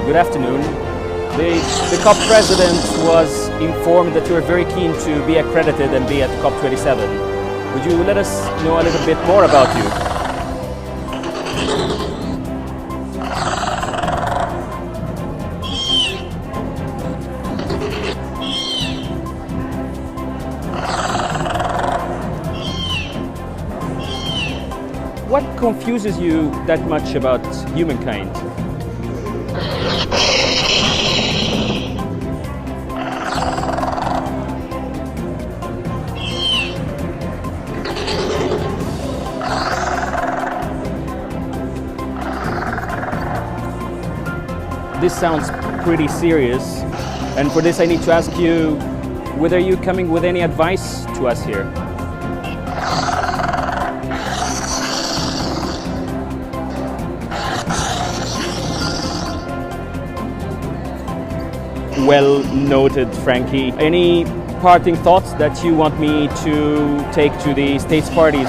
Good afternoon. The COP president was informed that you are very keen to be accredited and be at COP27. Would you let us know a little bit more about you? What confuses you that much about humankind? This sounds pretty serious, and for this I need to ask you whether you're coming with any advice to us here. Well noted, Frankie. Any parting thoughts that you want me to take to the states parties?